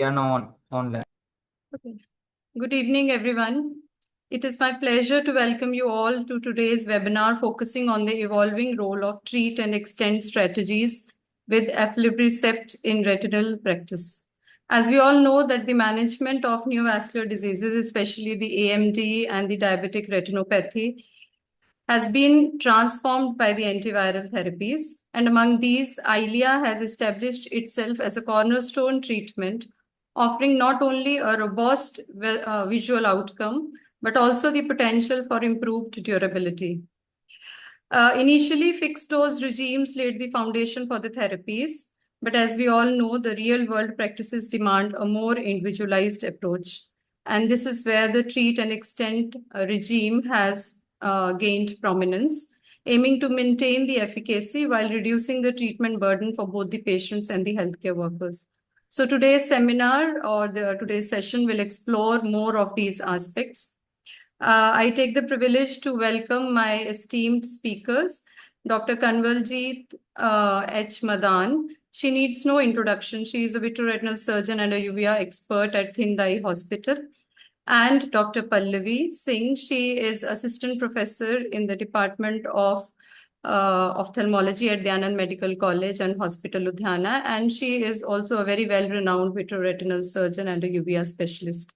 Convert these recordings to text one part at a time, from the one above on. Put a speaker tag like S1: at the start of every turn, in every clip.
S1: Yeah, no, online.
S2: Okay. Good evening, everyone. It is my pleasure to welcome you all to today's webinar focusing on the evolving role of treat and extend strategies with aflibercept in retinal practice. As we all know that the management of neovascular diseases, especially the AMD and the diabetic retinopathy, has been transformed by the antiviral therapies. And among these, Eylea has established itself as a cornerstone treatment, offering not only a robust visual outcome, but also the potential for improved durability. Initially, fixed dose regimes laid the foundation for the therapies, but as we all know, the real world practices demand a more individualized approach. And this is where the treat and extend regime has gained prominence, aiming to maintain the efficacy while reducing the treatment burden for both the patients and the healthcare workers. So today's seminar or today's session will explore more of these aspects. I take the privilege to welcome my esteemed speakers, Dr. Kanwaljit H. Madan. She needs no introduction. She is a vitreoretinal surgeon and a uvea expert at Thindai Hospital. And Dr. Pallavi Singh. She is assistant professor in the Department of Ophthalmology at Dayanand Medical College and Hospital Ludhiana. And she is also a very well-renowned vitreoretinal surgeon and a uvea specialist.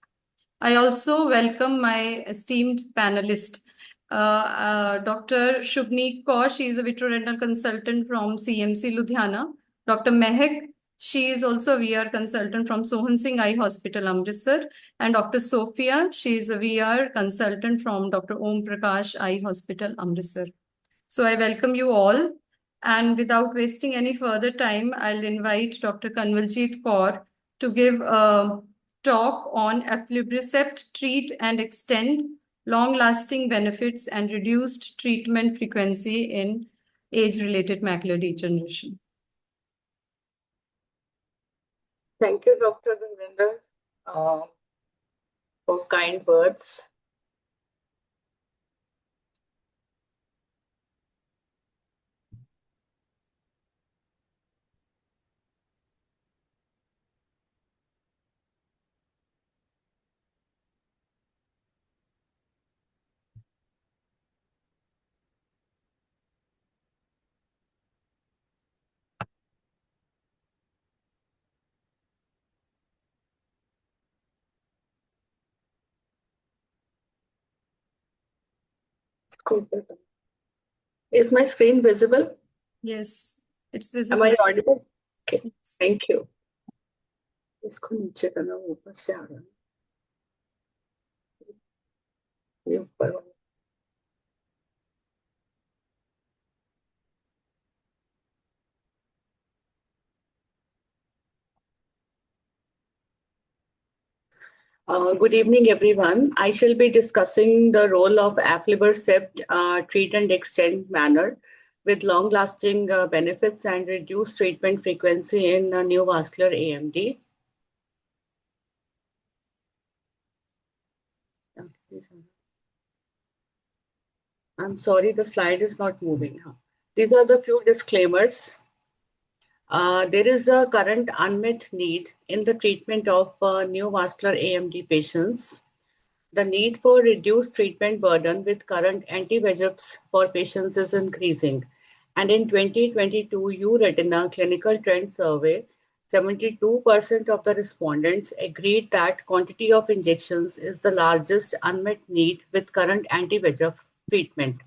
S2: I also welcome my esteemed panelist, Dr. Shubneek Kaur. She is a vitreoretinal consultant from CMC Ludhiana. Dr. Mehak, she is also a VR consultant from Sohan Singh Eye Hospital, Amritsar. And Dr. Sophia, she is a VR consultant from Dr. Om Prakash Eye Hospital, Amritsar. So I welcome you all. And without wasting any further time, I'll invite Dr. Kanwaljit Kaur to give a talk on aflibercept treat and extend long-lasting benefits and reduced treatment frequency in age-related macular degeneration.
S3: Thank you, Dr. Gurvinder, for kind words. Is my screen visible?
S2: Yes, it's visible.
S3: Am I audible? Okay, yes. Thank you. इसको नीचे करना ऊपर से आ रहा है ये ऊपर वाला Good evening, everyone. I shall be discussing the role of aflibercept treat and extend manner with long-lasting benefits and reduced treatment frequency in neovascular AMD. I'm sorry, the slide is not moving. These are the few disclaimers. There is a current unmet need in the treatment of neovascular AMD patients. The need for reduced treatment burden with current anti-VEGFs for patients is increasing. And in 2022 EURetina Clinical Trend Survey, 72% of the respondents agreed that quantity of injections is the largest unmet need with current anti-VEGF treatment.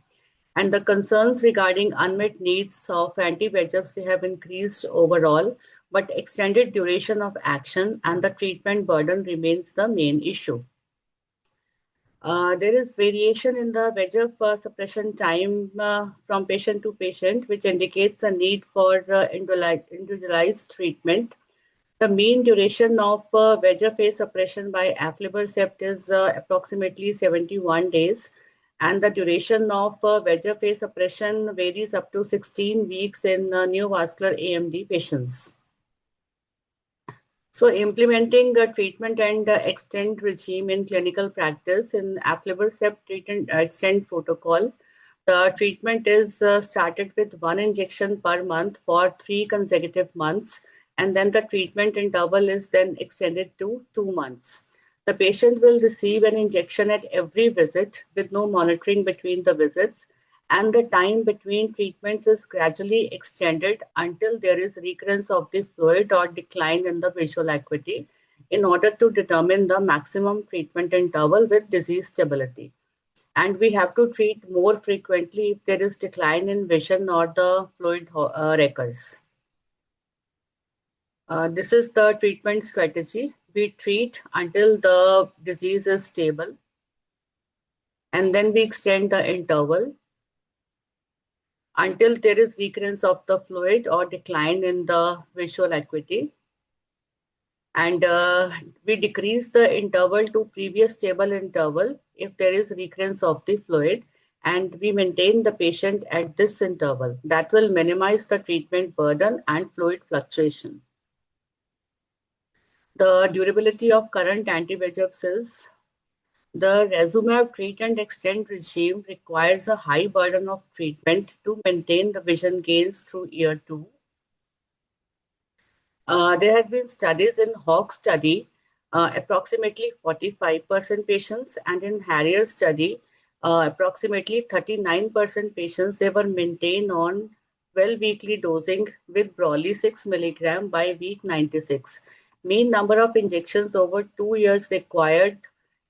S3: And the concerns regarding unmet needs of anti-VEGFs, they have increased overall, but extended duration of action and the treatment burden remains the main issue. There is variation in the VEGF suppression time from patient to patient, which indicates a need for individualized treatment. The mean duration of VEGF-A suppression by aflibercept is approximately 71 days, and the duration of VEGF-A suppression varies up to 16 weeks in neovascular AMD patients. So implementing a treatment and extend regime in clinical practice in aflibercept treat and extend protocol, the treatment is started with one injection per month for 3 consecutive months and then the treatment interval is then extended to 2 months. The patient will receive an injection at every visit with no monitoring between the visits, and the time between treatments is gradually extended until there is recurrence of the fluid or decline in the visual acuity in order to determine the maximum treatment interval with disease stability. And we have to treat more frequently if there is decline in vision or the fluid recurs. This is the treatment strategy. We treat until the disease is stable, and then we extend the interval until there is recurrence of the fluid or decline in the visual acuity. And we decrease the interval to previous stable interval if there is recurrence of the fluid, and we maintain the patient at this interval. That will minimize the treatment burden and fluid fluctuation. The durability of current anti-VEGFs is the Razumab treat and extend regime requires a high burden of treatment to maintain the vision gains through year 2. There have been studies in Hawk study, approximately 45% patients, and in Harrier study, approximately 39% patients, they were maintained on 12 weekly dosing with Broly 6 mg by week 96. Mean number of injections over 2 years required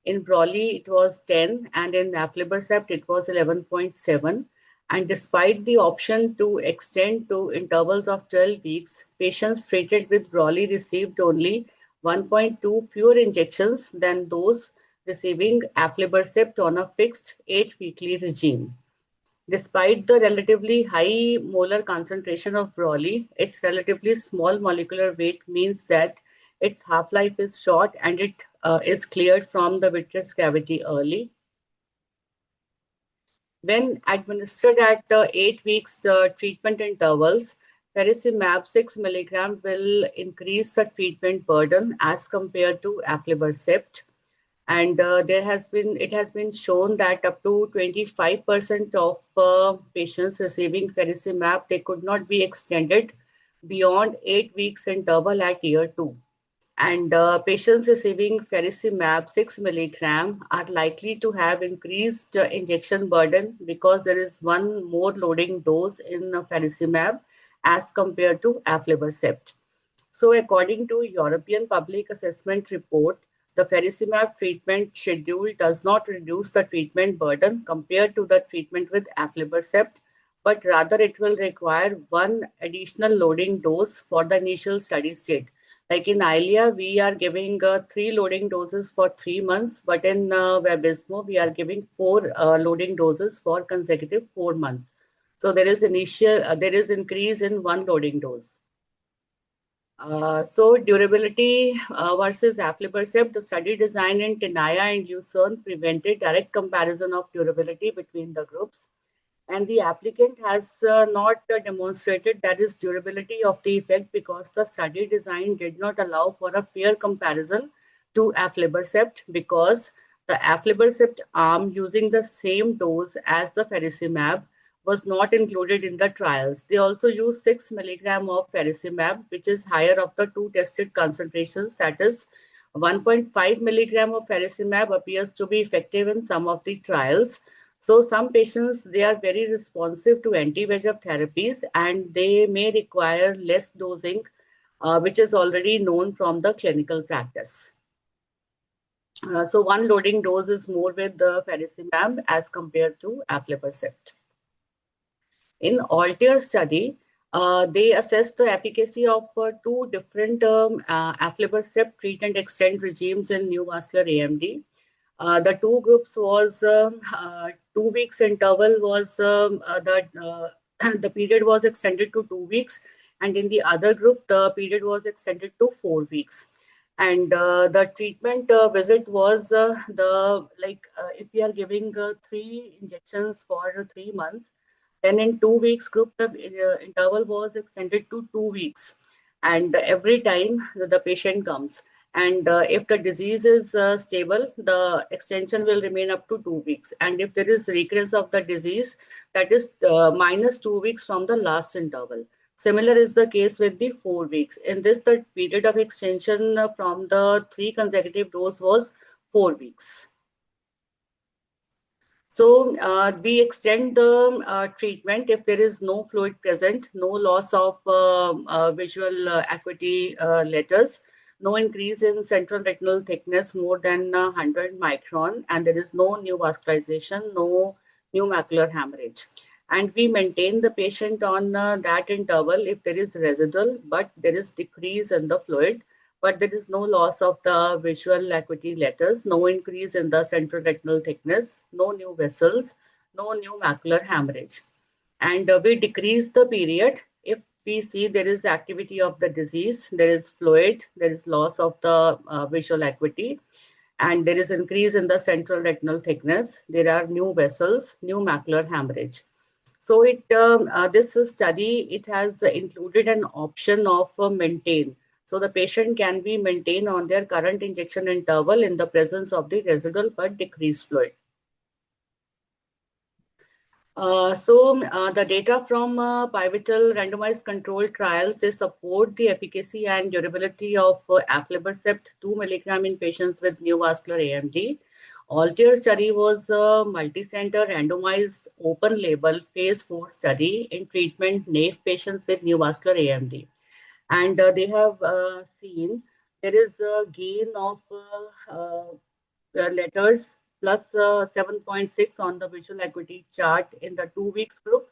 S3: in Broly, it was 10, and in Aflibercept, it was 11.7. And despite the option to extend to intervals of 12 weeks, patients treated with Broly received only 1.2 fewer injections than those receiving Aflibercept on a fixed 8-weekly regime. Despite the relatively high molar concentration of Broly, its relatively small molecular weight means that its half-life is short and it is cleared from the vitreous cavity early. When administered at 8 weeks treatment intervals, Faricimab 6 mg will increase the treatment burden as compared to Aflibercept. And it has been shown that up to 25% of patients receiving Faricimab, they could not be extended beyond 8 weeks interval at year 2. And patients receiving Faricimab 6 mg are likely to have increased injection burden because there is one more loading dose in Faricimab as compared to Aflibercept. So according to European Public Assessment Report, the Faricimab treatment schedule does not reduce the treatment burden compared to the treatment with Aflibercept, but rather it will require one additional loading dose for the initial steady state. Like in Eylea, we are giving 3 loading doses for 3 months, but in Vabysmo, we are giving 4 loading doses for consecutive 4 months. So there is increase in one loading dose. So durability versus Aflibercept, the study design in Tenaya and Lucerne prevented direct comparison of durability between the groups. And the applicant has not demonstrated that is durability of the effect because the study design did not allow for a fair comparison to Aflibercept because the Aflibercept arm using the same dose as the Faricimab was not included in the trials. They also used 6 mg of Faricimab, which is higher of the 2 tested concentrations, that is 1.5 mg of Faricimab appears to be effective in some of the trials. So some patients, they are very responsive to anti-VEGF therapies and they may require less dosing, which is already known from the clinical practice. So one loading dose is more with the Faricimab as compared to Aflibercept. In Altair study, they assessed the efficacy of 2 different Aflibercept treat and extend regimes in neovascular AMD. The 2 groups was 2 weeks interval was the period was extended to 2 weeks, and in the other group the period was extended to 4 weeks. And the treatment visit was if we are giving 3 injections for 3 months, then in 2 weeks group the interval was extended to 2 weeks, and every time the patient comes. And if the disease is stable, the extension will remain up to 2 weeks. And if there is recurrence of the disease, that is minus 2 weeks from the last interval. Similar is the case with the 4 weeks. In this, the period of extension from the 3 consecutive dose was 4 weeks. So we extend the treatment if there is no fluid present, no loss of visual acuity letters, no increase in central retinal thickness more than 100 micron, and there is no new vascularization, no new macular hemorrhage. And we maintain the patient on that interval if there is residual, but there is decrease in the fluid, but there is no loss of the visual acuity letters, no increase in the central retinal thickness, no new vessels, no new macular hemorrhage. And we decrease the period if we see there is activity of the disease, there is fluid, there is loss of the visual acuity, and there is increase in the central retinal thickness, there are new vessels, new macular hemorrhage. So this study, it has included an option of maintain. So the patient can be maintained on their current injection interval in the presence of the residual but decreased fluid. The data from pivotal randomized controlled trials, they support the efficacy and durability of aflibercept 2 milligram in patients with neovascular AMD. Altair study was a multi-center randomized open label phase 4 study in treatment naive patients with neovascular AMD. And they have seen there is a gain of letters plus 7.6 on the visual acuity chart in the 2 weeks group,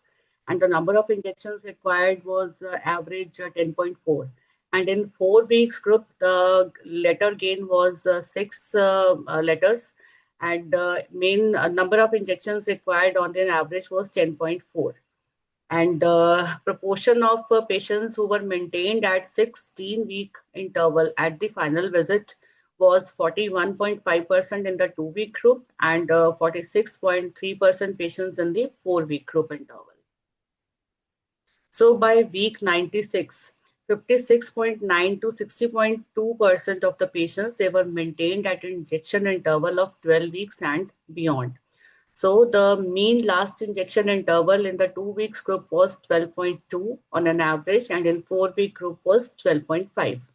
S3: and the number of injections required was average 10.4. And in 4 weeks group, the letter gain was 6 letters, and main number of injections required on the average was 10.4. And the proportion of patients who were maintained at 16-week interval at the final visit was 41.5% in the 2-week group and 46.3% patients in the 4-week group interval. So by week 96, 56.9 to 60.2% of the patients, they were maintained at an injection interval of 12 weeks and beyond. So the mean last injection interval in the 2 weeks group was 12.2 on an average, and in 4-week group was 12.5.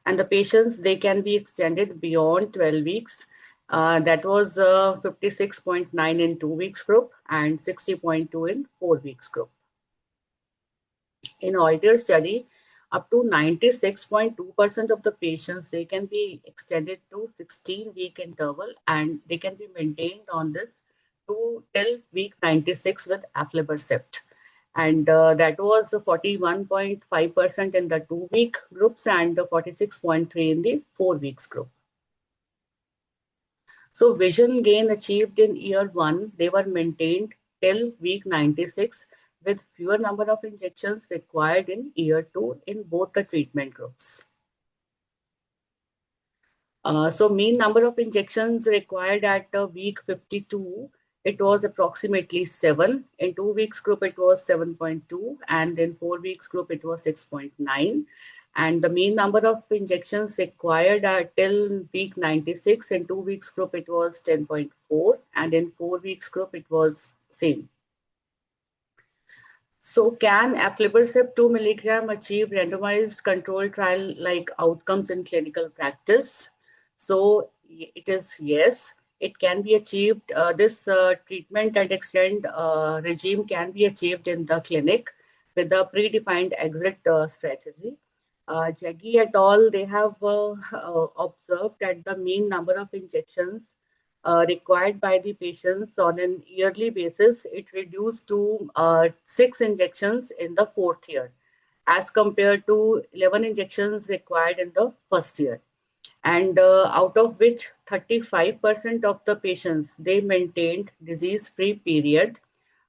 S3: And the patients, they can be extended beyond 12 weeks. That was 56.9 in 2 weeks group and 60.2 in 4 weeks group. In Altair study, up to 96.2% of the patients, they can be extended to 16-week interval, and they can be maintained on this till week 96 with aflibercept. And that was 41.5% in the 2-week groups and 46.3 in the 4 weeks group. So vision gain achieved in year 1, they were maintained till week 96 with fewer number of injections required in year 2 in both the treatment groups. So mean number of injections required at week 52, it was approximately 7. In 2 weeks group, it was 7.2, and in 4 weeks group, it was 6.9. And the mean number of injections required till week 96, in 2 weeks group, it was 10.4, and in 4 weeks group, it was same. So can aflibercept 2 milligram achieve randomized controlled trial like outcomes in clinical practice? So it is yes, it can be achieved. This treatment and extend regime can be achieved in the clinic with a predefined exit strategy. Jaggi et al., they have observed that the mean number of injections required by the patients on an yearly basis, it reduced to 6 injections in the 4th year as compared to 11 injections required in the 1st year. And out of which 35% of the patients, they maintained disease-free period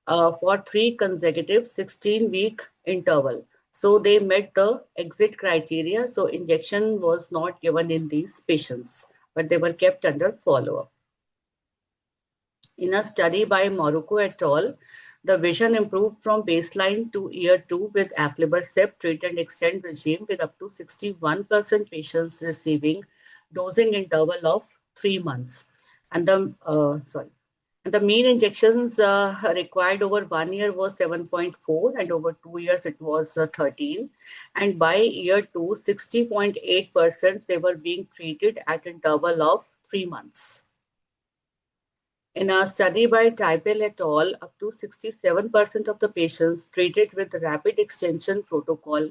S3: for 3 consecutive 16-week interval. So they met the exit criteria. So injection was not given in these patients, but they were kept under follow-up. In a study by Morocco et al., the vision improved from baseline to year 2 with aflibercept treat and extend regime with up to 61% patients receiving dosing interval of 3 months. And The mean injections required over 1 year was 7.4, and over 2 years it was 13. And by year 2, 60.8% they were being treated at an interval of 3 months. In a study by Taipel et al., up to 67% of the patients treated with the rapid extension protocol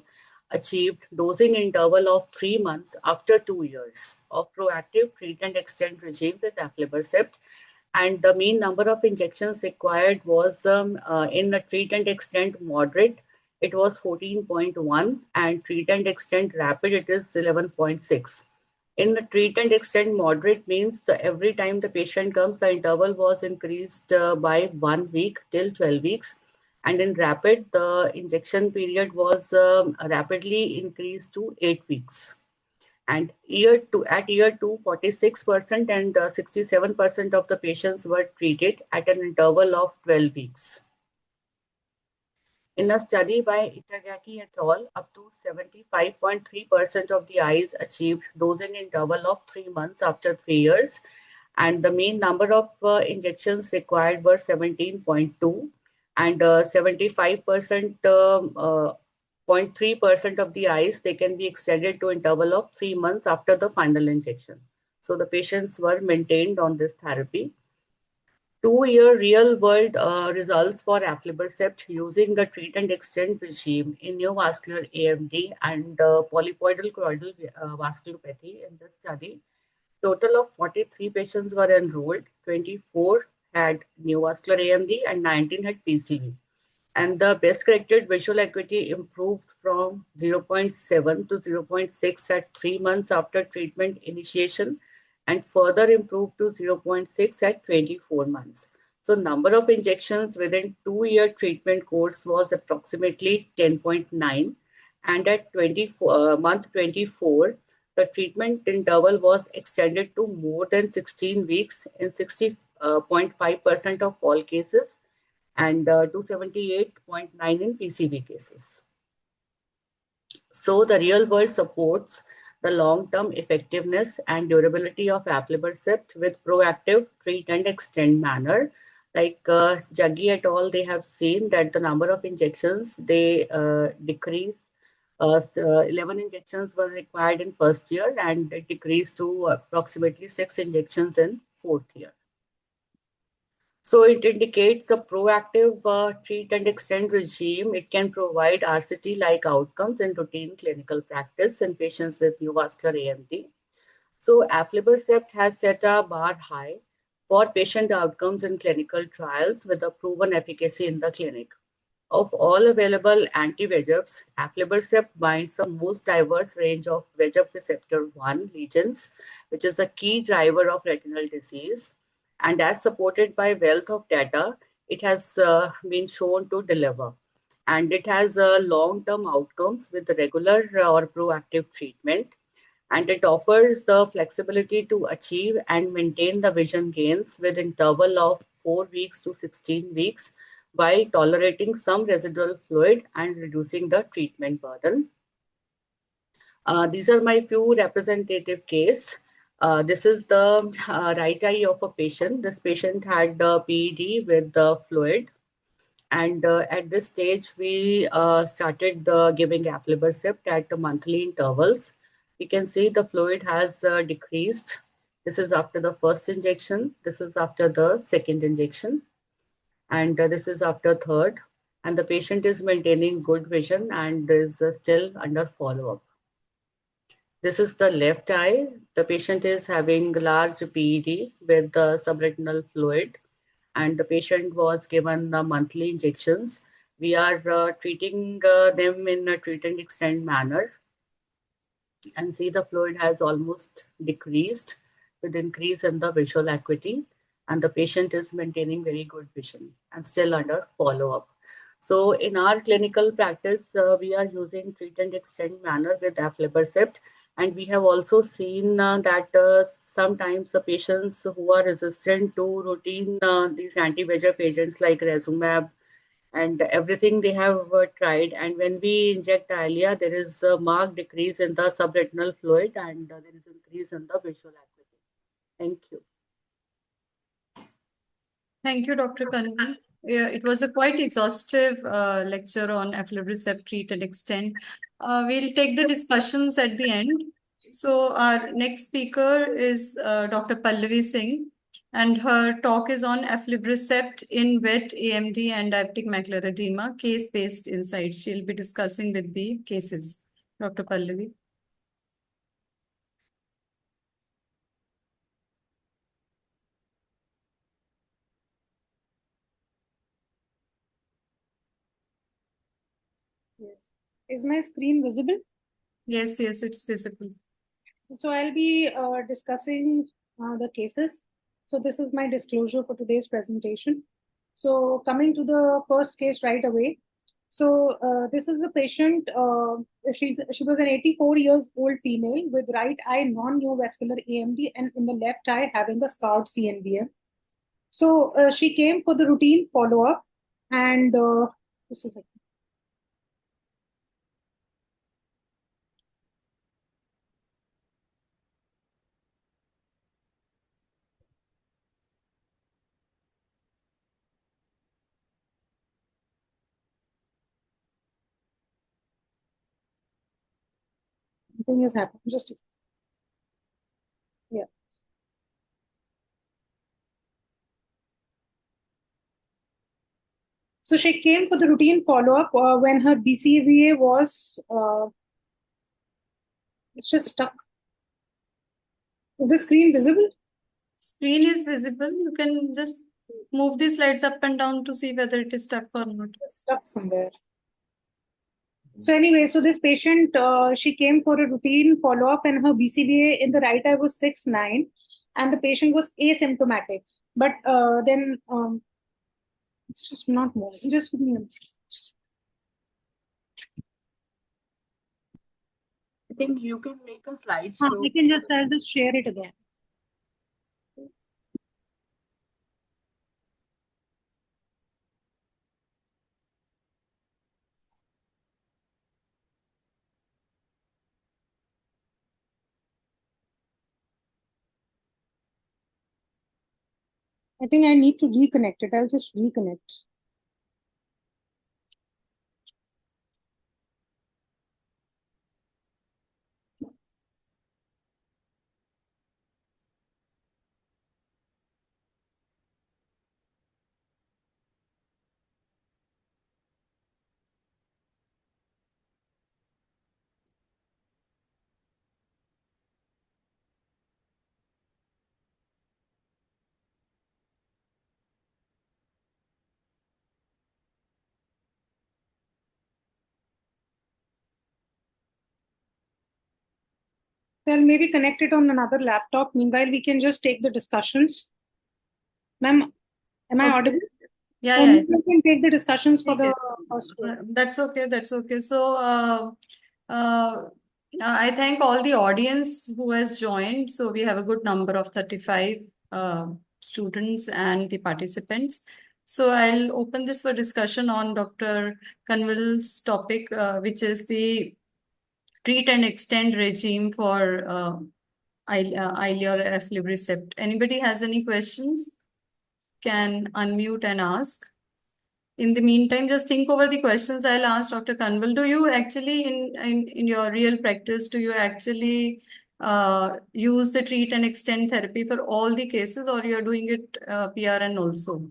S3: achieved dosing interval of 3 months after 2 years of proactive treat and extend regime with aflibercept, and the mean number of injections required was in the treat and extend moderate, it was 14.1, and treat and extend rapid, it is 11.6. In the treat and extend moderate means every time the patient comes, the interval was increased by 1 week till 12 weeks. And in rapid, the injection period was rapidly increased to 8 weeks. And at year 2, 46% and 67% of the patients were treated at an interval of 12 weeks. In a study by Itagaki et al., up to 75.3% of the eyes achieved dosing interval of 3 months after 3 years, and the mean number of injections required were 17.2, and 75% 0.3% of the eyes, they can be extended to interval of 3 months after the final injection. So the patients were maintained on this therapy. 2-year real-world results for aflibercept using the treat and extend regime in neovascular AMD and polypoidal choroidal vasculopathy. In this study, total of 43 patients were enrolled, 24 had neovascular AMD and 19 had PCV. And the best corrected visual acuity improved from 0.7 to 0.6 at 3 months after treatment initiation, and further improved to 0.6 at 24 months. So number of injections within 2-year treatment course was approximately 10.9, and at month 24, the treatment interval was extended to more than 16 weeks in 60.5% of all cases, and 278.9 in PCV cases. So the real world supports the long-term effectiveness and durability of aflibercept with proactive treat and extend manner. Like Jaggi et al., they have seen that the number of injections, they decrease. 11 injections were required in first year, and it decreased to approximately 6 injections in fourth year. So it indicates a proactive treat and extend regime. It can provide RCT-like outcomes in routine clinical practice in patients with neovascular AMD. So aflibercept has set a bar high for patient outcomes in clinical trials with a proven efficacy in the clinic. Of all available anti-VEGFs, aflibercept binds the most diverse range of VEGF receptor 1 lesions, which is a key driver of retinal disease. And as supported by wealth of data, it has been shown to deliver. And it has long-term outcomes with regular or proactive treatment. And it offers the flexibility to achieve and maintain the vision gains with interval of 4 weeks to 16 weeks by tolerating some residual fluid and reducing the treatment burden. These are my few representative case. This is the right eye of a patient. This patient had PED with the fluid, and at this stage we started giving aflibercept at monthly intervals. You can see the fluid has decreased. This is after the first injection. This is after the second injection, and this is after third. And the patient is maintaining good vision and is still under follow-up. This is the left eye. The patient is having large PED with the subretinal fluid, and the patient was given the monthly injections. We are treating them in a treat and extend manner. And see, the fluid has almost decreased with increase in the visual acuity, and the patient is maintaining very good vision and still under follow-up. So in our clinical practice, we are using treat and extend manner with aflibercept. And we have also seen that sometimes the patients who are resistant to routine these anti-VEGF agents like Resumab and everything they have tried. And when we inject Eylea, there is a marked decrease in the subretinal fluid, and there is increase in the visual acuity. Thank you.
S2: Thank you, Dr. Kanwal. Yeah, it was a quite exhaustive lecture on aflibercept treat and extend. We'll take the discussions at the end. So our next speaker is Dr. Pallavi Singh, and her talk is on aflibercept in wet AMD and diabetic macular edema, case-based insights. She'll be discussing with the cases. Dr. Pallavi.
S1: Yes. Is my screen visible?
S2: Yes, yes, it's visible.
S1: So I'll be discussing the cases. So this is my disclosure for today's presentation. So coming to the first case right away. So this is the patient. She was an 84 years old female with right eye non-neovascular AMD and in the left eye having a scarred CNVM. So she came for the routine follow-up and just a second. Something has happened. Just a second. Yeah. So she came for the routine follow-up when her BCVA was, it's just stuck. Is the screen visible?
S2: Screen is visible. You can just move the slides up and down to see whether it is stuck or not.
S1: It's stuck somewhere. So anyway, so this patient, she came for a routine follow-up and her BCVA in the right eye was 6.9 and the patient was asymptomatic. But then it's just not moving. Just give me a minute.
S3: I think you can make a slide.
S1: I'll just share it again. I think I need to reconnect it. I'll just reconnect. So I'll maybe connect it on another laptop. Meanwhile, we can just take the discussions. Ma'am, am I audible?
S2: Yeah, yeah.
S1: We can take the discussions for the first case.
S2: That's okay. That's okay. So, I thank all the audience who has joined. So we have a good number of 35 students and the participants. So I'll open this for discussion on Dr. Kanwal's topic, which is the treat and extend regime for Eylea or aflibercept. Anybody has any questions? Can unmute and ask. In the meantime, just think over the questions I'll ask Dr. Kanwal. Do you actually, in your real practice, do you actually use the treat and extend therapy for all the cases, or you're doing it PRN also?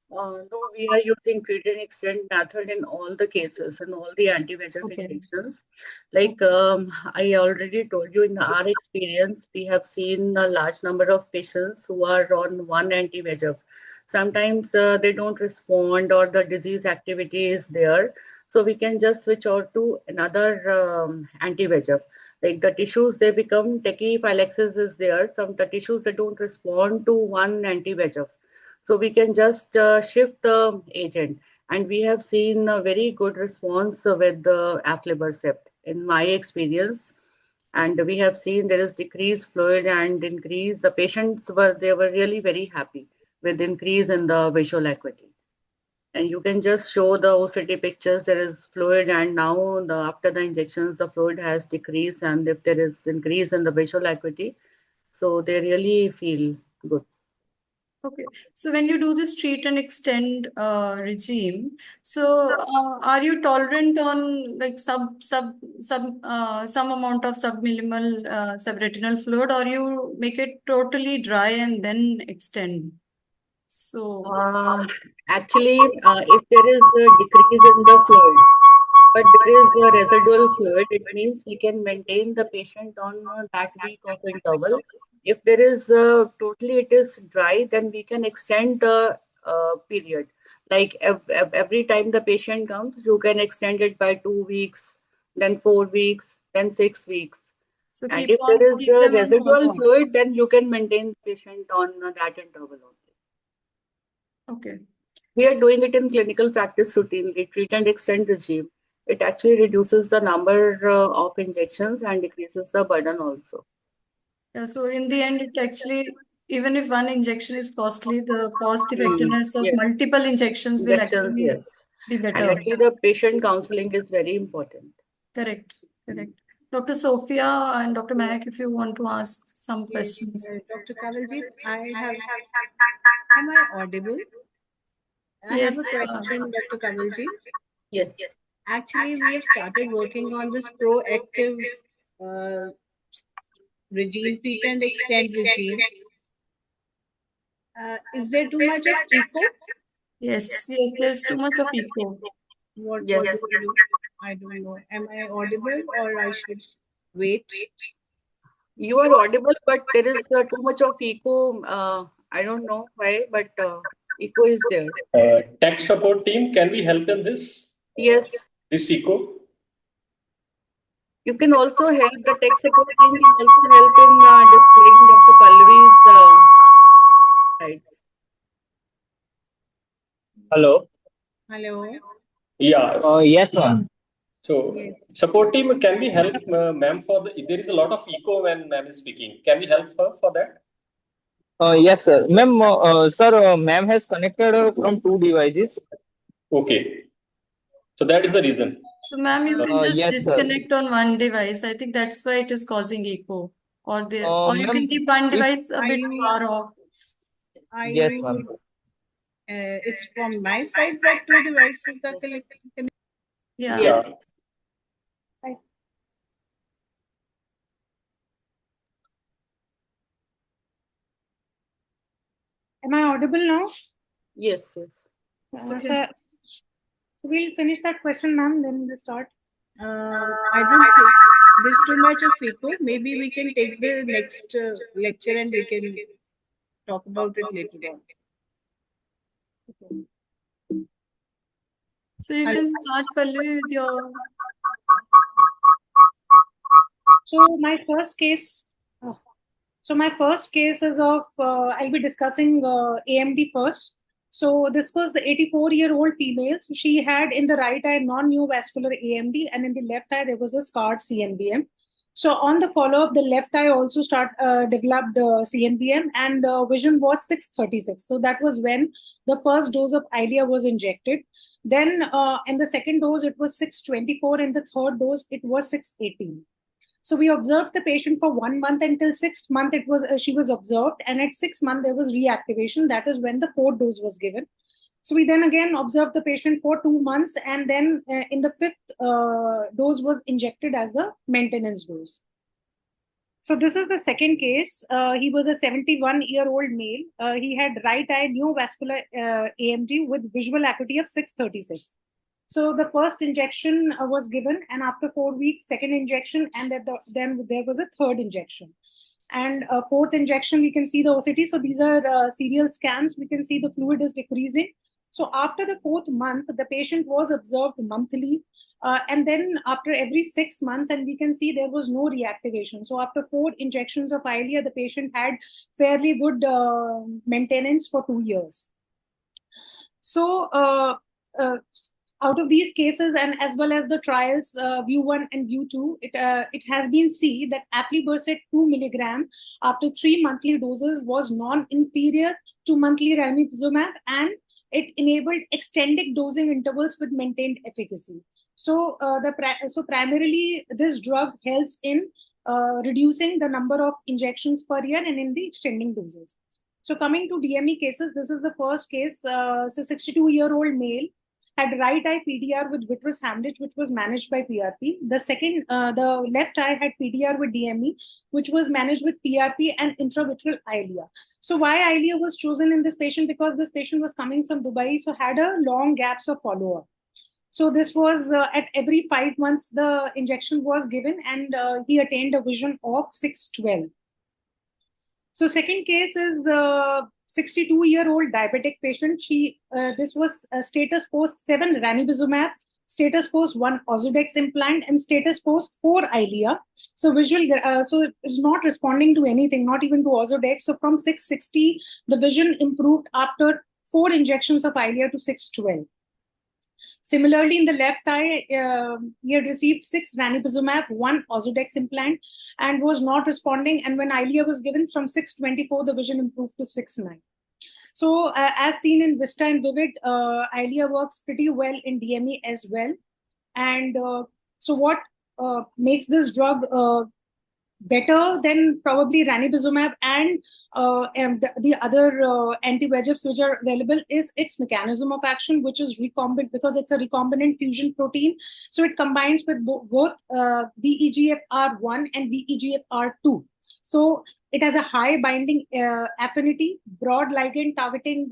S3: No, we are using treat and extend method in all the cases and all the anti-VEGF injections. Like I already told you, in our experience, we have seen a large number of patients who are on one anti-VEGF. Sometimes they don't respond or the disease activity is there. So we can just switch out to another anti-VEGF. Like the tissues, they become tachyphylaxis is there. The tissues, they don't respond to one anti-VEGF. So we can just shift the agent. And we have seen a very good response with the aflibercept in my experience. And we have seen there is decreased fluid and increase. The patients were really very happy with increase in the visual acuity. And you can just show the OCT pictures. There is fluid, and now after the injections, the fluid has decreased. And if there is increase in the visual acuity, so they really feel good.
S2: Okay, so when you do this treat and extend regime, so are you tolerant on like some amount of subminimal subretinal fluid, or you make it totally dry and then extend? So
S3: Actually, if there is a decrease in the fluid, but there is a residual fluid, it means we can maintain the patient on that week of interval. If there is totally it is dry, then we can extend the period. Like every time the patient comes, you can extend it by 2 weeks, then 4 weeks, then 6 weeks.
S2: so
S3: And
S2: keep
S3: if there is
S2: keep
S3: a
S2: them on
S3: residual
S2: follow-up.
S3: fluid, then you can maintain the patient on that interval only.
S2: Okay.
S3: We are doing it in clinical practice routinely, treat and extend regime. It actually reduces the number of injections and decreases the burden also.
S2: Yeah, so in the end, it actually, even if one injection is costly, the cost effectiveness of
S3: Yes,
S2: multiple injections will
S3: injections,
S2: actually
S3: yes.
S2: be
S3: And
S2: better.
S3: actually, the patient counseling is very important.
S2: Correct, correct. Dr. Sophia and Dr. Mahak, if you want to ask some questions.
S4: Dr. Kawaljeet, am I audible? I
S2: Yes,
S4: have a question, Dr. Kawaljeet.
S3: Yes.
S4: Actually, we have started working on this proactive regime, treat and extend regime. Is there too much of eco?
S2: yes, there's too much of eco.
S4: What
S3: Yes.
S4: do we do? I don't know. Am I audible or I should wait?
S3: You are audible, but there is too much of echo. I don't know why, but echo is there.
S5: Tech support team, can we help in this?
S3: Yes.
S5: This echo?
S3: You can also help, the tech support team can also help in displaying Dr. Pallavi's slides.
S6: Hello.
S4: Hello.
S5: Yeah.
S6: Yes, ma'am.
S5: So,
S4: Yes.
S5: support team, can we help ma'am for there is a lot of echo when ma'am is speaking. Can we help her for that?
S6: Yes, sir. Ma'am, ma'am has connected from two devices.
S5: Okay. So that is the reason.
S2: So, ma'am, you can just
S6: Yes, sir.
S2: disconnect on one device. I think that's why it is causing echo. Or you
S6: Ma'am,
S2: can keep one
S6: if-
S2: device a bit
S4: I mean-
S2: far off.
S6: Yes, ma'am.
S4: It's from my side that two devices are connected.
S2: Yeah.
S3: Yes.
S1: Am I audible now?
S3: Yes, yes.
S1: So we'll finish that question, ma'am, then we'll start.
S4: I don't think there's too much of echo. Maybe we can take the next lecture and we can talk about it later on.
S2: So you can start, Pallavi, with your.
S1: So my first case is of, I'll be discussing AMD first. So this was the 84-year-old female. So she had in the right eye non-neovascular AMD, and in the left eye there was a scarred CNVM. So on the follow-up, the left eye also developed CNVM, and vision was 636. So that was when the first dose of Eylea was injected. Then in the second dose, it was 624. In the third dose, it was 618. So we observed the patient for 1 month. Until 6 months, she was observed, and at 6 months there was reactivation. That is when the fourth dose was given. So we then again observed the patient for 2 months, and then in the fifth dose was injected as a maintenance dose. So this is the second case. He was a 71-year-old male. He had right eye neovascular AMD with visual acuity of 636. So the first injection was given, and after 4 weeks, second injection, and then there was a third injection. And fourth injection, we can see the OCT. So these are serial scans. We can see the fluid is decreasing. So after the fourth month, the patient was observed monthly. And then after every 6 months, and we can see there was no reactivation. So after 4 injections of Eylea, the patient had fairly good maintenance for 2 years. So out of these cases, and as well as the trials view 1 and view 2, it has been seen that aflibercept 2 milligram after 3 monthly doses was non-inferior to monthly ranibizumab, and it enabled extended dosing intervals with maintained efficacy. So primarily this drug helps in reducing the number of injections per year and in the extending doses. So coming to DME cases, this is the first case. So 62-year-old male had right eye PDR with vitreous hemorrhage, which was managed by PRP. The left eye had PDR with DME, which was managed with PRP and intravitreal Eylea. So why Eylea was chosen in this patient? Because this patient was coming from Dubai, so had a long gaps of follow-up. So this was at every 5 months, the injection was given, and he attained a vision of 612. So second case is 62-year-old diabetic patient. This was status post 7 ranibizumab, status post 1 Ozurdex implant, and status post 4 Eylea. So so it's not responding to anything, not even to Ozurdex. So from 660, the vision improved after 4 injections of Eylea to 612. Similarly, in the left eye, he had received 6 ranibizumab, 1 Ozurdex implant, and was not responding. And when Eylea was given from 624, the vision improved to 69. So as seen in Vista and Vivid, Eylea works pretty well in DME as well. And so what makes this drug better than probably ranibizumab and the other anti-VEGFs which are available is its mechanism of action, which is recombinant, because it's a recombinant fusion protein. So it combines with both VEGFR1 and VEGFR2. So it has a high binding affinity, broad ligand targeting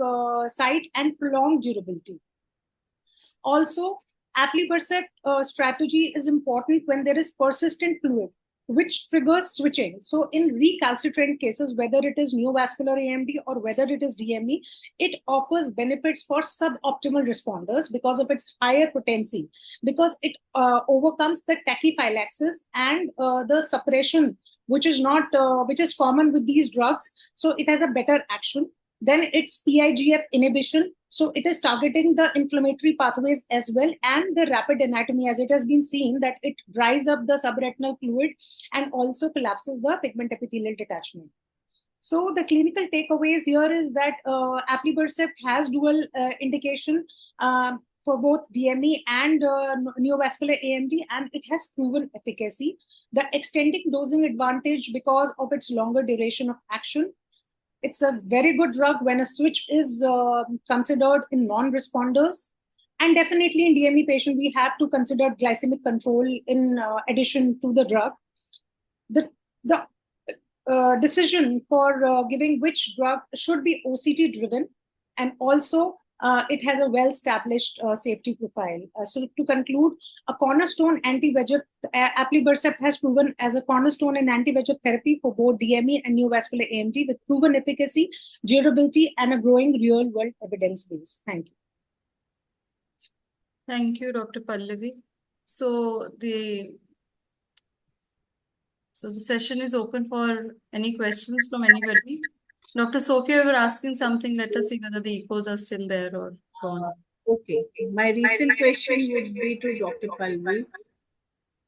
S1: site, and prolonged durability. Also, aflibercept strategy is important when there is persistent fluid, which triggers switching. So in recalcitrant cases, whether it is neovascular AMD or whether it is DME, it offers benefits for suboptimal responders because of its higher potency, because it overcomes the tachyphylaxis and the suppression, which is common with these drugs. So it has a better action. Then it's PIGF inhibition. So it is targeting the inflammatory pathways as well, and the rapid anatomy, as it has been seen that it dries up the subretinal fluid and also collapses the pigment epithelial detachment. So the clinical takeaways here is that aflibercept has dual indication for both DME and neovascular AMD, and it has proven efficacy. The extending dosing advantage because of its longer duration of action. It's a very good drug when a switch is considered in non-responders. And definitely in DME patient, we have to consider glycemic control in addition to the drug. The decision for giving which drug should be OCT driven, and also it has a well-established safety profile. So to conclude, a cornerstone anti-VEGF, aflibercept has proven as a cornerstone in anti-VEGF therapy for both DME and neovascular AMD with proven efficacy, durability, and a growing real-world evidence base. Thank you.
S2: Thank you, Dr. Pallavi. So the session is open for any questions from anybody. Dr. Sophia, you were asking something. Let us see whether the echoes are still there or gone.
S4: Okay. My recent question would be to Dr. Pallavi.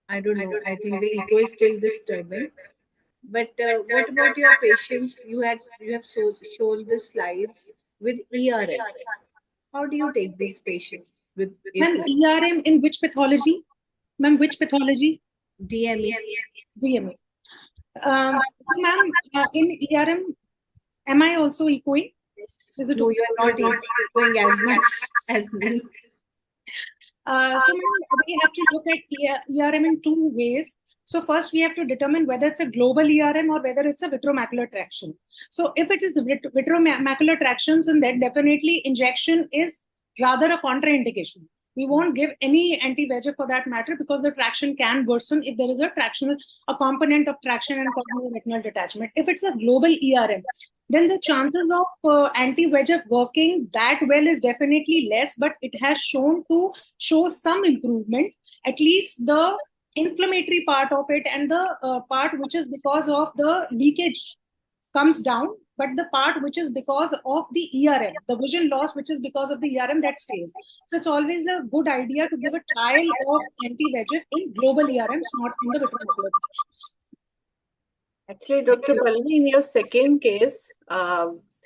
S4: I don't know. I think the echo is still disturbing. But what about your patients? You have shown the slides with ERM. How do you take these patients with
S1: Ma'am, ERM in which pathology? Ma'am, which pathology?
S4: DME.
S1: DME. Ma'am, in ERM, am I also echoing? Is it
S4: no, you are not echoing as much as me.
S1: So we have to look at ERM in 2 ways. So first we have to determine whether it's a global ERM or whether it's a vitreomacular traction. So if it is vitreomacular tractions, then definitely injection is rather a contraindication. We won't give any anti-VEGF for that matter because the traction can worsen if there is a component of traction and congenital retinal detachment. If it's a global ERM, then the chances of anti-VEGF working that well is definitely less, but it has shown to show some improvement, at least the inflammatory part of it and the part which is because of the leakage comes down, but the part which is because of the ERM, the vision loss which is because of the ERM, that stays. So it's always a good idea to give a trial of anti-VEGF in global ERMs, not in the vitreomacular tractions.
S3: Actually, Dr. Pallavi, in your second case,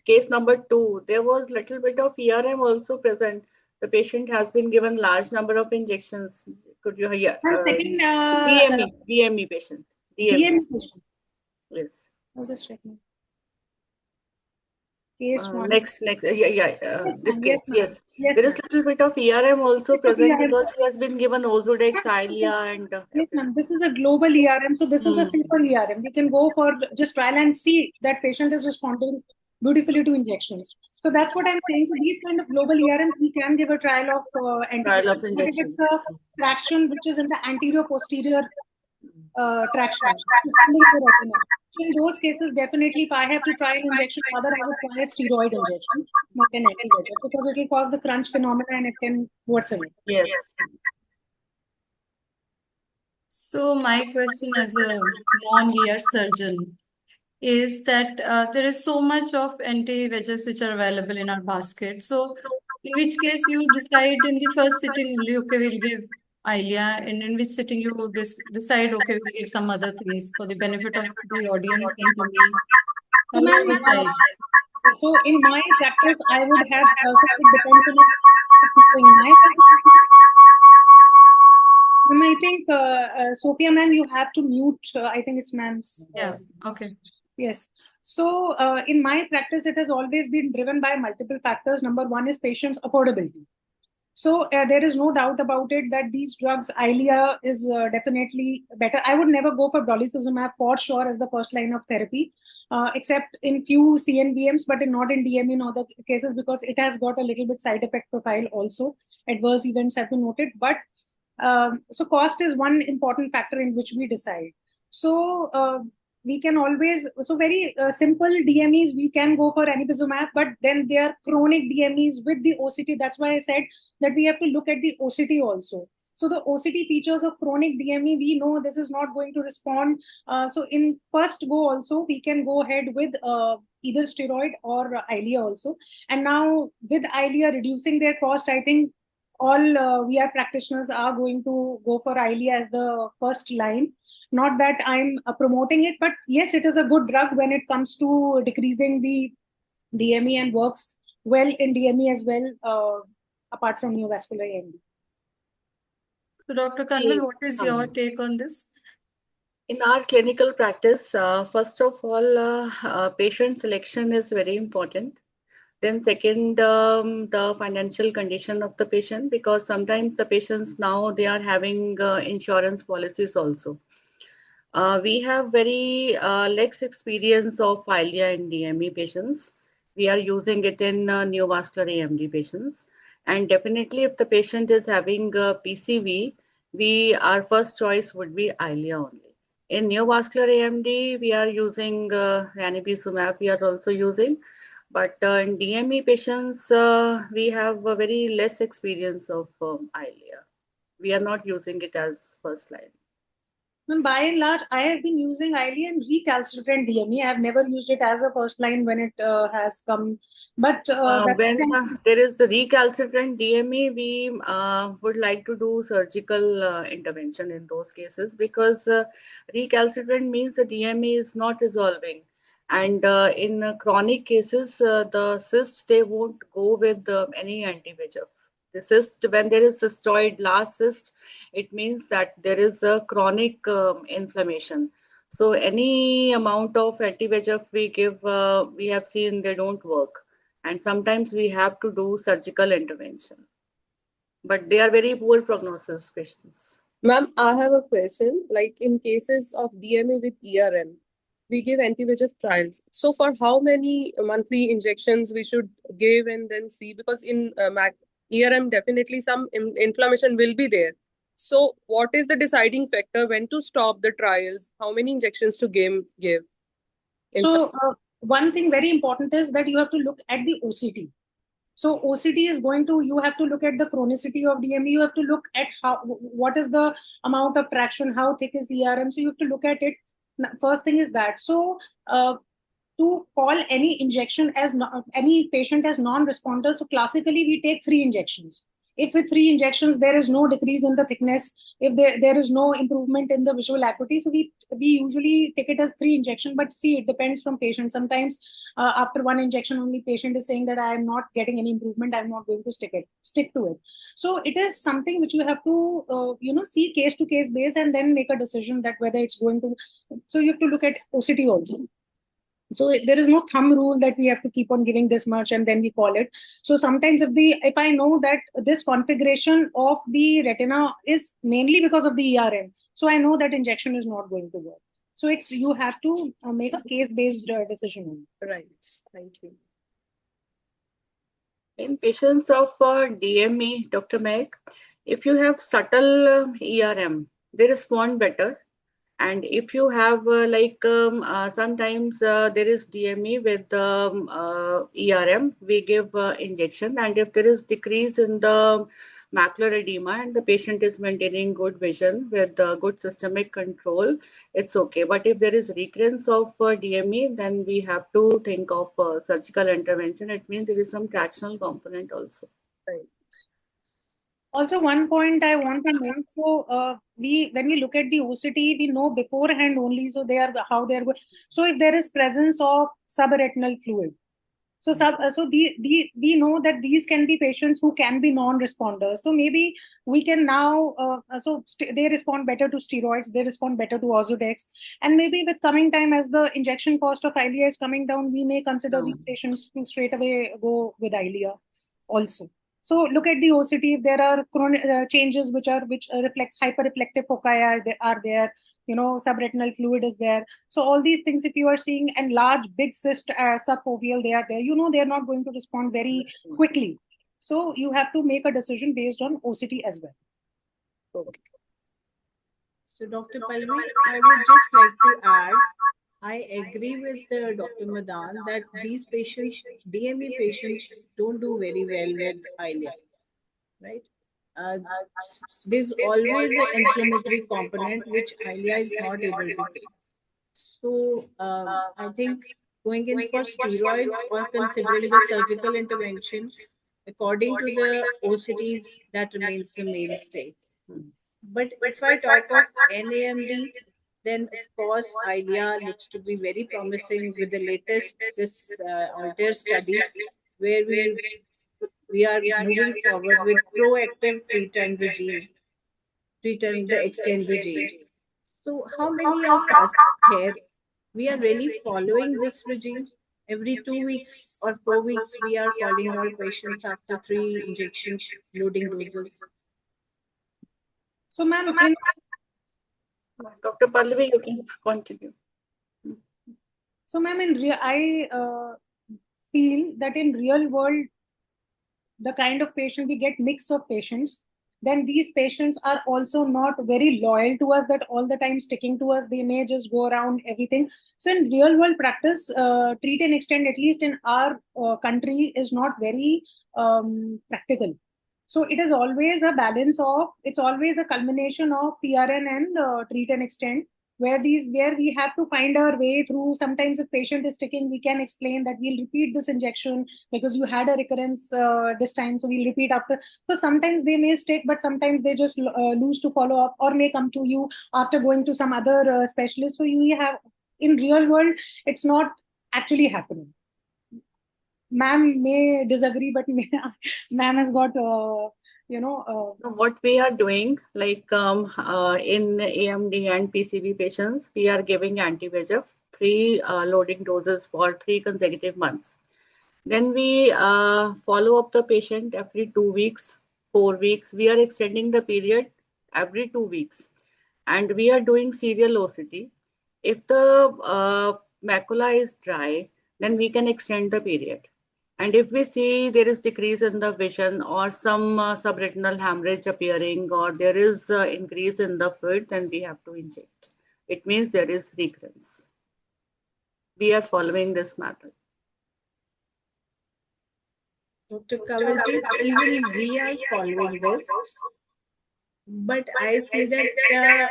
S3: case number 2, there was little bit of ERM also present. The patient has been given large number of injections. Could you hear? DME patient.
S1: DME patient.
S3: Yes.
S1: I'll just check now. Case one.
S3: Next, yeah, this
S1: ma'am.
S3: case,
S1: Yes, ma'am.
S3: yes.
S1: Yes,
S3: There is
S1: ma'am.
S3: little bit of ERM also
S1: Bit of
S3: present
S1: ERM.
S3: because he has been given Ozurdex,
S1: Yes,
S3: Eylea, and
S1: ma'am. This is a global ERM. So this is a
S3: Hmm.
S1: simple ERM. We can go for just trial and see that patient is responding beautifully to injections. So that's what I'm saying. So these kind of global ERMs, we can give a trial of
S3: trial
S1: anti-VEGF.
S3: of
S1: But if
S3: injection.
S1: it's a traction which is in the anterior posterior traction, which is pulling the retina. So in those cases, definitely if I have to try an injection, rather I would try a steroid injection, not an anti-VEGF, because it will cause the crunch phenomena and it can worsen it.
S3: Yes.
S2: So my question as a non-ear surgeon is that there is so much of anti-VEGFs which are available in our basket. So in which case you decide in the first sitting, only, okay, we'll give Eylea, and in which sitting you decide, okay, we'll give some other things for the benefit of the audience and to me. How
S1: So,
S2: do you
S1: ma'am,
S2: decide?
S1: so in my practice, I would have, so it depends on so in my Ma'am, I think, Sophia, ma'am, you have to mute, I think it's ma'am's.
S2: Yeah, okay.
S1: Yes. So in my practice, it has always been driven by multiple factors. Number one is patient's affordability. So there is no doubt about it that these drugs, Eylea is definitely better. I would never go for brolucizumab for sure as the first line of therapy, except in few CNVMs, but not in DME in other cases because it has got a little bit side effect profile also. Adverse events have been noted, but so cost is one important factor in which we decide. So we can always, so very simple DMEs, we can go for ranibizumab, but then they are chronic DMEs with the OCT. That's why I said that we have to look at the OCT also. So the OCT features of chronic DME, we know this is not going to respond. So in first go also, we can go ahead with either steroid or Eylea also. And now with Eylea reducing their cost, I think all VR practitioners are going to go for Eylea as the first line. Not that I'm promoting it, but yes, it is a good drug when it comes to decreasing the DME and works well in DME as well, apart from neovascular AMD.
S2: So Dr. Kanwal, what is your take on this?
S3: In our clinical practice, first of all, patient selection is very important. Then second, the financial condition of the patient, because sometimes the patients now they are having insurance policies also. We have very less experience of Eylea in DME patients. We are using it in neovascular AMD patients. And definitely if the patient is having PCV, our first choice would be Eylea only. In neovascular AMD, we are using ranibizumab, we are also using. But in DME patients, we have a very less experience of Eylea. We are not using it as first line.
S1: By and large, I have been using Eylea and recalcitrant DME. I have never used it as a first line when it has come. But
S3: when there is the recalcitrant DME, we would like to do surgical intervention in those cases because recalcitrant means the DME is not resolving. And in chronic cases, the cysts, they won't go with any anti-VEGF. The cyst, when there is cystoid last cyst, it means that there is a chronic inflammation. So any amount of anti-VEGF we give, we have seen they don't work. And sometimes we have to do surgical intervention. But they are very poor prognosis patients.
S7: Ma'am, I have a question. Like in cases of DME with ERM, we give anti-VEGF trials. So for how many monthly injections we should give and then see? Because in ERM, definitely some inflammation will be there. So what is the deciding factor when to stop the trials? How many injections to give?
S1: So one thing very important is that you have to look at the OCT. So OCT is going to, you have to look at the chronicity of DME. You have to look at what is the amount of traction, how thick is ERM. So you have to look at it. First thing is that. So to call any injection as any patient as non-responder, so classically we take 3 injections. If with 3 injections there is no decrease in the thickness, if there is no improvement in the visual acuity, so we usually take it as 3 injections. But see, it depends from patient. Sometimes after 1 injection only, patient is saying that I am not getting any improvement, I'm not going to stick to it. So it is something which you have to see case to case base and then make a decision that whether it's going to. So you have to look at OCT also. So there is no thumb rule that we have to keep on giving this much and then we call it. So sometimes if I know that this configuration of the retina is mainly because of the ERM, so I know that injection is not going to work. So it's, you have to make a case-based decision.
S7: Right. Thank you.
S3: In patients of DME, Dr. Meg, if you have subtle ERM, they respond better. And if you have sometimes there is DME with ERM, we give injection. And if there is decrease in the macular edema and the patient is maintaining good vision with good systemic control, it's okay. But if there is recurrence of DME, then we have to think of surgical intervention. It means there is some tractional component also.
S7: Right.
S1: Also, one point I want to make. So, when we look at the OCT, we know beforehand only. So they are how they are going. So if there is presence of subretinal fluid, so we know that these can be patients who can be non-responders. So maybe we can now they respond better to steroids, they respond better to Ozurdex, and maybe with coming time as the injection cost of Eylea is coming down, we may consider these patients to straight away go with Eylea also. So look at the OCT. If there are changes which reflects hyperreflective foci are there, subretinal fluid is there. So all these things, if you are seeing and large big cyst subfoveal, they are there. They are not going to respond very quickly. So you have to make a decision based on OCT as well.
S7: Okay.
S4: So Dr. Palvi, I would just like to add, I agree with Dr. Madan that these patients, DME patients, don't do very well with Eylea, right? There's always an inflammatory component which Eylea is not able to take. So I think going in for steroids or considering the surgical intervention, according to the OCTs, that remains the mainstay. But if I talk of NAMD, then of course Eylea looks to be very promising with the latest this Altair study, where we are moving forward with proactive treat and the extend regime. So how many of us here, we are really following this regime? Every 2 weeks or 4 weeks, we are calling our patients after 3 injections, loading doses.
S1: So, ma'am,
S3: Dr. Pallavi, you can continue.
S1: So, ma'am, I feel that in real world, the kind of patient we get mix of patients, then these patients are also not very loyal to us, that all the time sticking to us. They may just go around everything. So in real world practice, treat and extend, at least in our country, is not very practical. So it is always a balance of, it's always a culmination of PRN and treat and extend, where we have to find our way through. Sometimes if patient is sticking, we can explain that we'll repeat this injection because you had a recurrence this time, so we'll repeat after. So sometimes they may stick, but sometimes they just lose to follow up, or may come to you after going to some other specialist. So you have, in real world, it's not actually happening. Ma'am may disagree, but ma'am has got
S3: what we are doing, like in AMD and PCV patients, we are giving anti-VEGF 3 loading doses for 3 consecutive months. Then we follow up the patient every 2 weeks, 4 weeks. We are extending the period every 2 weeks, and we are doing serial OCT. If the macula is dry, then we can extend the period. And if we see there is decrease in the vision or some subretinal hemorrhage appearing, or there is increase in the fluid, then we have to inject. It means there is recurrence. We are following this method.
S4: Dr. Kanwaljit, even we are following this, but I see that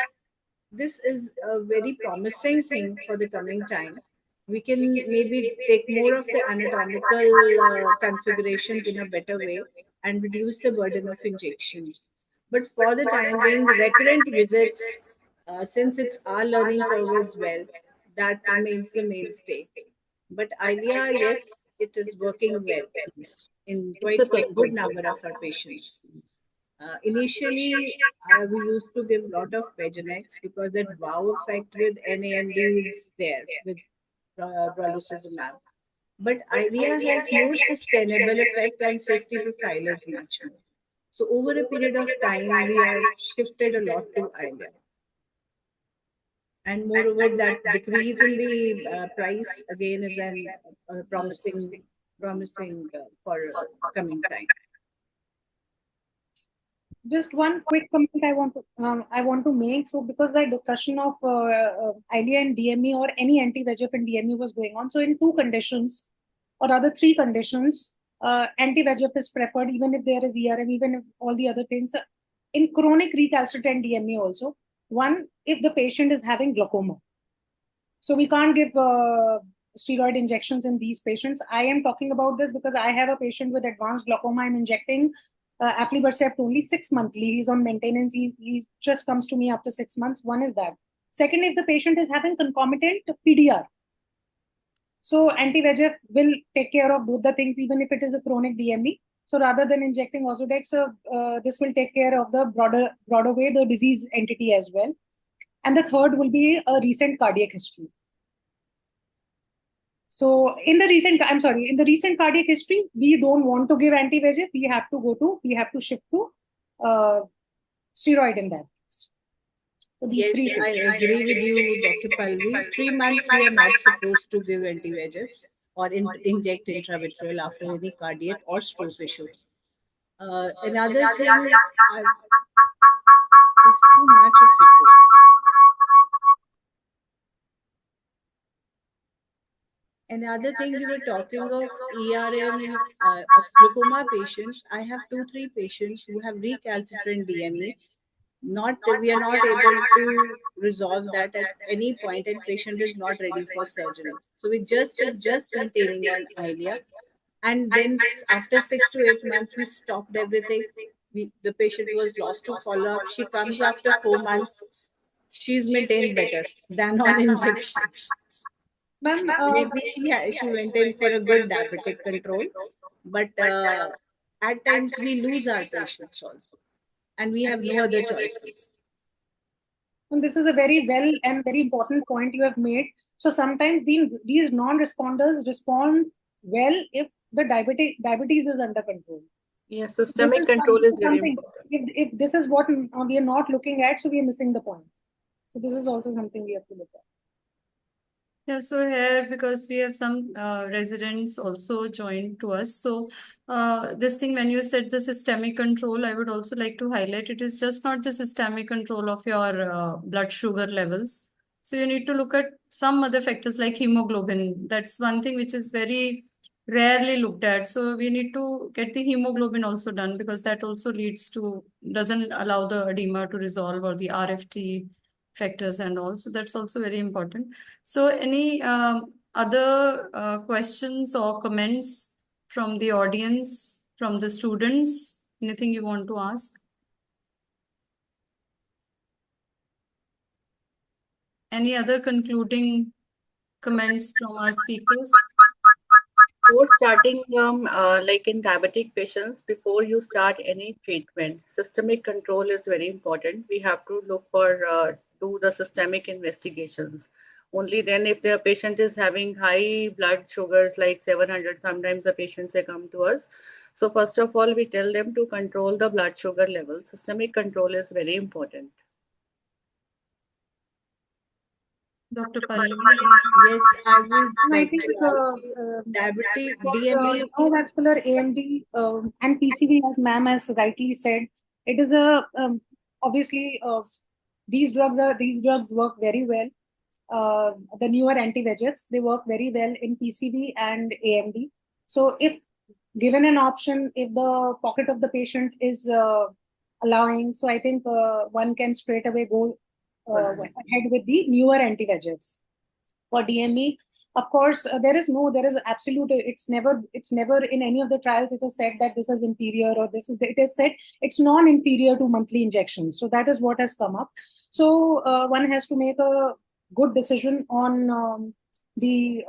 S4: this is a very promising thing for the coming time. We can maybe take more of the anatomical configurations in a better way and reduce the burden of injections. But for the time being, recurrent visits, since it's our learning curve as well, that remains the mainstay. But Eylea, yes, it is working well in quite a good number of our patients. Initially, we used to give a lot of Pegenex because that wow effect with NAMD is there with brolucizumab. But Eylea has more sustainable effect and safety profile is much more. So over a period of time, we have shifted a lot to Eylea. And moreover, that decrease in the price again is an promising for coming time.
S1: Just one quick comment I want to make. So because the discussion of Eylea and DME or any anti-VEGF and DME was going on, so in two conditions or rather three conditions, anti-VEGF is preferred even if there is ERM, even if all the other things. In chronic recalcitrant DME also, one, if the patient is having glaucoma. So we can't give steroid injections in these patients. I am talking about this because I have a patient with advanced glaucoma. I'm injecting aflibercept only 6 monthly. He's on maintenance. He just comes to me after 6 months. One is that. Second, if the patient is having concomitant PDR. So anti-VEGF will take care of both the things, even if it is a chronic DME. So rather than injecting Ozurdex, this will take care of the broader way, the disease entity as well. And the third will be a recent cardiac history. So in the recent cardiac history, we don't want to give anti-VEGF. We have to shift to steroid in that. So
S4: yes, I agree with you, Dr. Palvi. 3 months we are not supposed to give anti-VEGFs or inject intravitreal after any cardiac or stroke issue. Another thing, there's too much of it. Another thing we were talking of ERM of glaucoma patients. I have 2-3 patients who have recalcitrant DME. We are not able to resolve that at any point, and patient is not ready for surgery. So we just maintaining an Eylea, and then after 6 to 8 months we stopped everything. The patient was lost to follow up. She comes after 4 months. She's maintained better than on injections. Maybe she went in for a good diabetic control, but at times we lose our patients also, and we have no other choices.
S1: And this is a very well and very important point you have made. So sometimes these non-responders respond well if the diabetes is under control.
S3: Yes, systemic control is very important.
S1: If this is what we are not looking at, so we are missing the point. So this is also something we have to look at.
S2: Yeah, so here, because we have some residents also joined to us. So this thing, when you said the systemic control, I would also like to highlight it is just not the systemic control of your blood sugar levels. So you need to look at some other factors like hemoglobin. That's one thing which is very rarely looked at. So we need to get the hemoglobin also done, because that also doesn't allow the edema to resolve, or the RFT factors and all. So that's also very important. So any other questions or comments from the audience, from the students? Anything you want to ask? Any other concluding comments from our speakers?
S3: Before starting, like in diabetic patients, before you start any treatment, systemic control is very important. We have to look for do the systemic investigations. Only then, if the patient is having high blood sugars like 700, sometimes the patients they come to us. So first of all, we tell them to control the blood sugar level. Systemic control is very important.
S2: Dr. Palvi?
S4: Yes, I would
S1: I
S4: like
S1: think
S4: to diabetic DME,
S1: neovascular AMD and PCV, as ma'am has rightly said, it is a obviously these drugs work very well. The newer anti-VEGFs, they work very well in PCV and AMD. So if given an option, if the pocket of the patient is allowing, so I think one can straight away go ahead with the newer anti-VEGFs. For DME, of course, it's never in any of the trials it is said that this is inferior or it is said it's non-inferior to monthly injections. So that is what has come up. So one has to make a good decision on the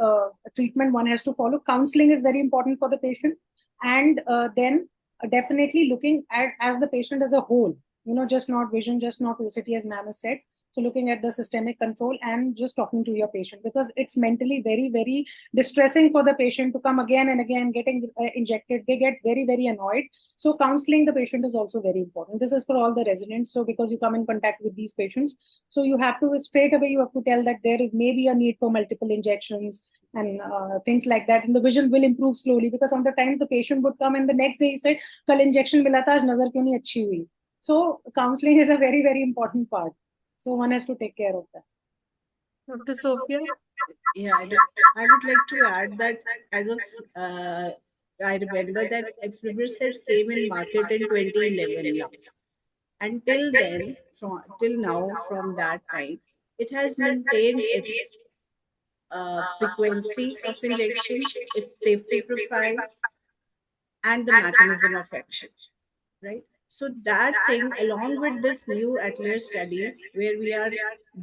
S1: treatment one has to follow. Counseling is very important for the patient, and then definitely looking at as the patient as a whole, just not vision, just not OCT, as ma'am has said. So looking at the systemic control and just talking to your patient, because it's mentally very, very distressing for the patient to come again and again getting injected. They get very, very annoyed. So counseling the patient is also very important. This is for all the residents. So because you come in contact with these patients, so you have to straight away, you have to tell that there is maybe a need for multiple injections and things like that. And the vision will improve slowly, because sometimes the patient would come and the next day he said, "Kal injection mila tha, aaj nazar kyun nahi achhi hui?" So counseling is a very, very important part. So one has to take care of that.
S2: Dr. Sophia?
S4: Yeah, I would like to add that as of I remember that aflibercept came in market in 2011 now. Until then, till now, from that time, it has maintained its frequency of injection, its safety profile, and the mechanism of action, right? So that thing, along with this new Atelier study, where we are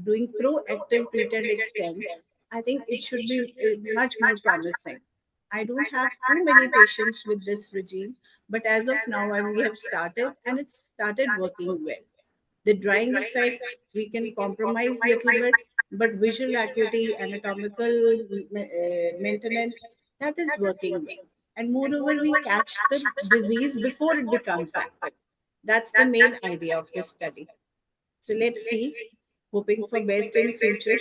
S4: doing proactive treat and extend, I think it should be much more promising. I don't have too many patients with this regime, but as of now, we have started and it's started working well. The drying effect, we can compromise little bit, but visual acuity, anatomical maintenance, that is working well. And moreover, we catch the disease before it becomes active. That's the main idea of this study. So let's see, hoping for best in future.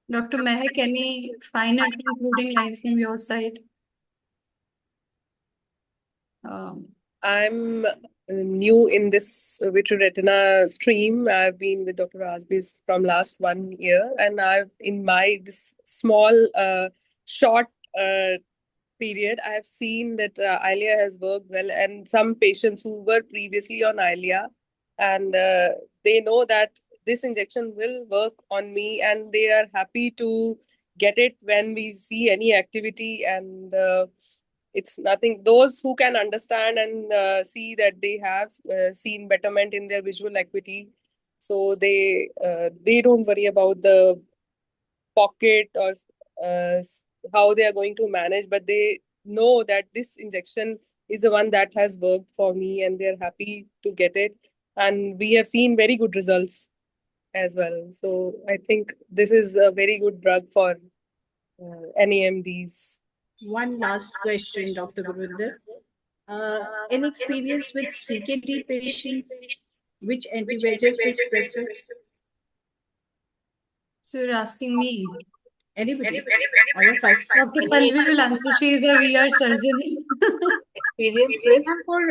S2: Dr. Mehak, any final concluding lines from your side?
S7: I'm new in this vitreoretina stream. I've been with Dr. Rasbis from last 1 year, and I've in my this small short period, I have seen that Eylea has worked well, and some patients who were previously on Eylea, and they know that this injection will work on me, and they are happy to get it when we see any activity. And it's nothing. Those who can understand and see that they have seen betterment in their visual acuity, so they don't worry about the pocket or how they are going to manage, but they know that this injection is the one that has worked for me, and they're happy to get it. And we have seen very good results as well. So I think this is a very good drug for NAMDs.
S4: One last question, Dr. Gurvinder. Any experience with CKD patients? Which anti-VEGF is preferred?
S2: So you're asking me?
S4: Anybody?
S2: Dr. Palvi will answer. She is a VR surgeon.
S3: Experience with?
S1: And for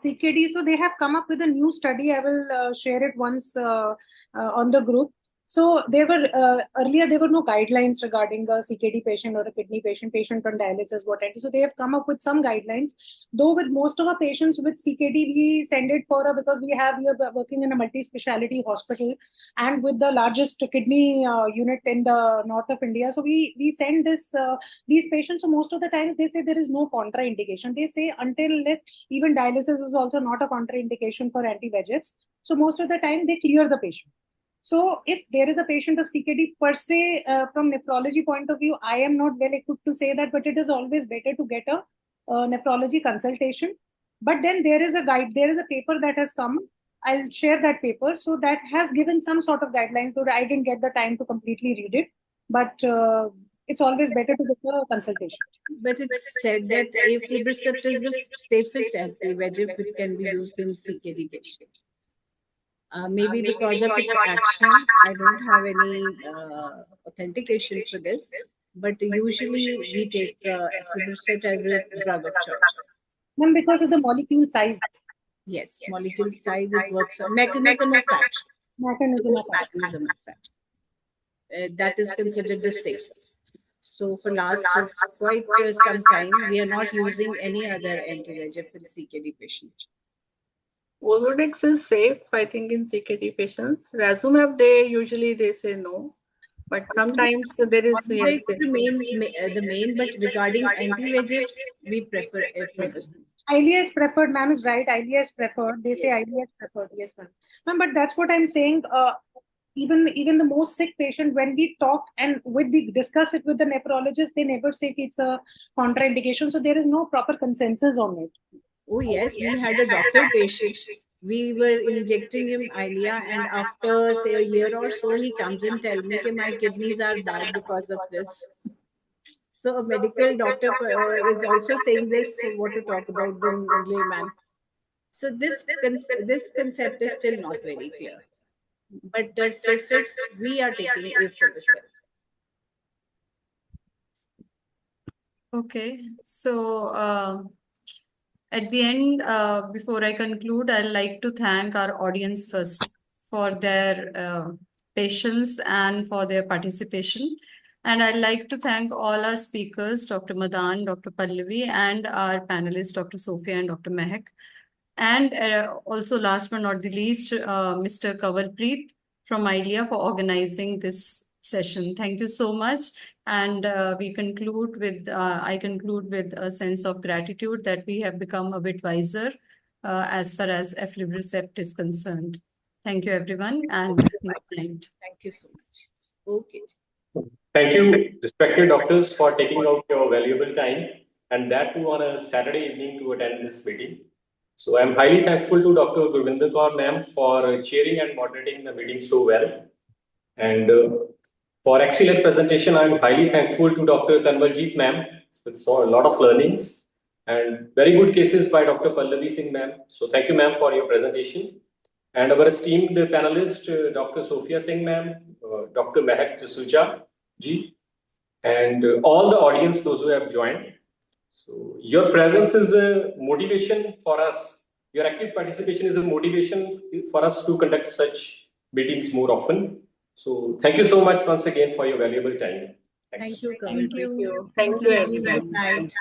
S1: CKD, so they have come up with a new study. I will share it once on the group. So there were earlier there were no guidelines regarding a CKD patient or a kidney patient on dialysis, whatever. So they have come up with some guidelines. Though with most of our patients with CKD, we send it for because we are working in a multi-speciality hospital and with the largest kidney unit in the north of India. So we send these patients. So most of the time they say there is no contraindication. They say until unless even dialysis is also not a contraindication for anti-VEGFs. So most of the time they clear the patient. So if there is a patient of CKD per se, from nephrology point of view, I am not well equipped to say that, but it is always better to get a nephrology consultation. But then there is a paper that has come. I'll share that paper. So that has given some sort of guidelines, though I didn't get the time to completely read it. But it's always better to get a consultation.
S4: But it's said that aflibercept is the safest anti-VEGF which can be used in CKD patients. Maybe because of its action, I don't have any authentication for this, but usually we take aflibercept as a drug of choice.
S1: And because of the molecule size.
S4: Yes, molecule size, it works on mechanism of action.
S1: Mechanism of
S4: action. That is considered the safest. So for last quite some time, we are not using any other anti-VEGF in CKD patients.
S3: Ozurdex is safe, I think, in CKD patients. Razumab, they say no, but sometimes there is.
S4: Yes, it remains the main, but regarding anti-VEGFs, we prefer aflibercept.
S1: Eylea is preferred, ma'am is right. Eylea is preferred. They say Eylea is preferred. Yes, ma'am. Ma'am, but that's what I'm saying. Even the most sick patient, when we talk and discuss it with the nephrologist, they never say it's a contraindication. So there is no proper consensus on it.
S4: Oh yes, we had a doctor patient We were injecting him Eylea, and after say a year or so, he comes and tell me that my kidneys are bad because of this. So a medical doctor is also saying this. So what to talk about the layman? So this concept is still not very clear. But CIS, we are taking aflibercept.
S2: Okay, so at the end, before I conclude, I'd like to thank our audience first for their patience and for their participation. And I'd like to thank all our speakers, Dr. Madan, Dr. Pallavi, and our panelists, Dr. Sophia and Dr. Mehak. And also, last but not the least, Mr. Kavalpreet from Eylea for organizing this session. Thank you so much. And I conclude with a sense of gratitude that we have become a bit wiser as far as aflibercept is concerned. Thank you, everyone, and good night.
S4: Thank you so much. Okay.
S5: Thank you, respected doctors, for taking out your valuable time, and that too on a Saturday evening to attend this meeting. So I'm highly thankful to Dr. Gurvinder Kaur ma'am for chairing and moderating the meeting so well. And for excellent presentation, I'm highly thankful to Dr. Kanwaljit ma'am with a lot of learnings and very good cases by Dr. Pallavi Singh ma'am. So thank you ma'am for your presentation. And our esteemed panelist, Dr. Sophia Singh ma'am, Dr. Mehak D'Souza ji, and all the audience, those who have joined. So your presence is a motivation for us. Your active participation is a motivation for us to conduct such meetings more often. So thank you so much once again for your valuable time. Thanks.
S4: Thank you,
S2: Thank you.
S3: Thank you, everyone.
S4: Good night.